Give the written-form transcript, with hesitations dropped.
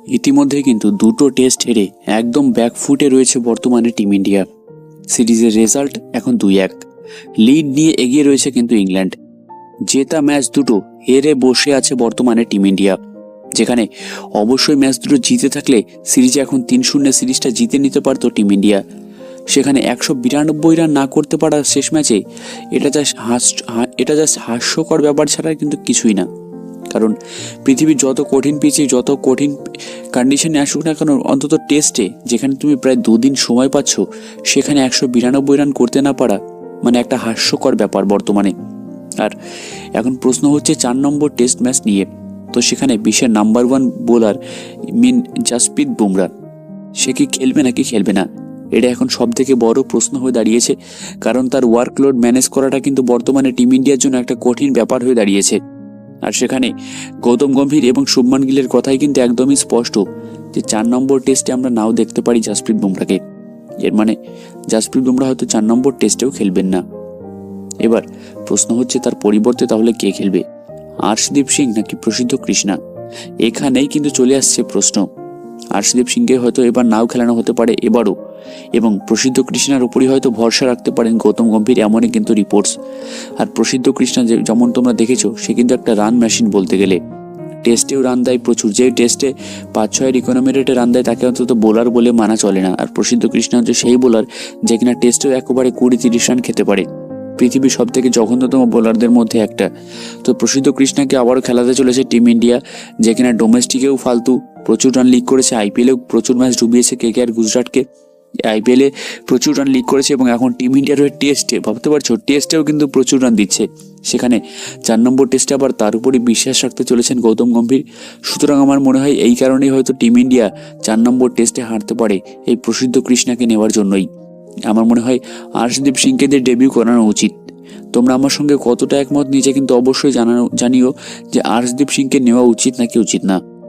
ইতিমধ্যে কিন্তু দুটো টেস্ট হেরে একদম ব্যাকফুটে রয়েছে বর্তমানে টিম ইন্ডিয়া। সিরিজের রেজাল্ট এখন 2-1, লিড নিয়ে এগিয়ে রয়েছে কিন্তু ইংল্যান্ড। জেতা ম্যাচ দুটো হেরে বসে আছে বর্তমানে টিম ইন্ডিয়া, যেখানে অবশ্যই ম্যাচ দুটো জিতে থাকলে সিরিজে এখন 3-0 সিরিজটা জিতে নিতে পারতো টিম ইন্ডিয়া। সেখানে 192 রান না করতে পারা শেষ ম্যাচে এটা জাস্ট হাস্যকর ব্যাপার ছাড়া কিন্তু কিছুই না। কারণ পৃথিবীর যত কঠিন পিচে যত কঠিন কন্ডিশনে আসুক না কেন, অন্তত টেস্টে যেখানে তুমি প্রায় 2 দিন সময় পাচ্ছ, সেখানে 192 রান করতে না পারা মানে একটা হাস্যকর ব্যাপার বর্তমানে। আর এখন প্রশ্ন হচ্ছে 4 নম্বর টেস্ট ম্যাচ নিয়ে। তো সেখানে বিশ্বের নাম্বার 1 বোলার জাসপ্রীত বুমরা, সে কি খেলবে নাকি খেলবে না, এটা এখন সব থেকে বড় প্রশ্ন হয়ে দাঁড়িয়েছে। কারণ তার ওয়ার্কলোড ম্যানেজ করাটা কিন্তু বর্তমানে টিম ইন্ডিয়ার জন্য একটা কঠিন ব্যাপার হয়ে দাঁড়িয়েছে। আর সেখানে গৌতম গম্ভীর এবং শুভমান গিলের কথাই কিন্তু একদমই স্পষ্ট যে 4 নম্বর টেস্টে আমরা নাও দেখতে পারি জাসপ্রীত বুমরাকে। এর মানে জাসপ্রীত বুমরা হয়তো 4 নম্বর টেস্টেও খেলবেন না। এবার প্রশ্ন হচ্ছে তার পরিবর্তে তাহলে কে খেলবে, আর্শদীপ সিং নাকি প্রসিদ্ধ কৃষ্ণা? এখানেই কিন্তু চলে আসছে প্রশ্ন। আর্শদীপ সিংকে হয়তো এবার নাও খেলানো হতে পারে এবারও, এবং প্রসিদ্ধ কৃষ্ণার উপরই হয়তো ভরসা রাখতে পারেন গৌতম গম্ভীর, এমনই কিন্তু রিপোর্টস। আর প্রসিদ্ধ কৃষ্ণা যেমন তোমরা দেখেছো, সে কিন্তু একটা রান মেশিন বলতে গেলে। টেস্টেও রান দেয় প্রচুর, যে টেস্টে 5-6 ইকোনমি রেটে রান দেয় তাকে অন্তত বোলার বলে মানা চলে না। আর প্রসিদ্ধ কৃষ্ণা হচ্ছে সেই বোলার যে কিনা টেস্টেও একেবারে 20-30 রান খেতে পারে, পৃথিবীর সব থেকে জঘন্যতম বোলারদের মধ্যে একটা। তো প্রসিদ্ধ কৃষ্ণাকে আবারও খেলাতে চলেছে টিম ইন্ডিয়া, যে কিনা ডোমেস্টিকেও ফালতু প্রচুর রান লিগ করেছে, আইপিএলেও প্রচুর ম্যাচ ডুবিয়েছে কেকেআর গুজরাটকে, আইপিএলে প্রচুর রান লিগ করেছে, এবং এখন টিম ইন্ডিয়ার হয়ে টেস্টে, ভাবতে পারছো, টেস্টেও কিন্তু প্রচুর রান দিচ্ছে। সেখানে 4 নম্বর টেস্টে আবার তার উপরই বিশ্বাস রাখতে চলেছেন গৌতম গম্ভীর। সুতরাং আমার মনে হয় এই কারণেই হয়তো টিম ইন্ডিয়া 4 নম্বর টেস্টে হারতে পারে, এই প্রসিদ্ধ কৃষ্ণাকে নেওয়ার জন্যই। আমার মনে হয় আর্শদীপ সিংকে দিয়ে ডেবিউ করানো উচিত। তোমরা আমার সঙ্গে কতটা একমত নিজে কিন্তু অবশ্যই জানিও যে আর্শদীপ সিংকে নেওয়া উচিত নাকি উচিত না।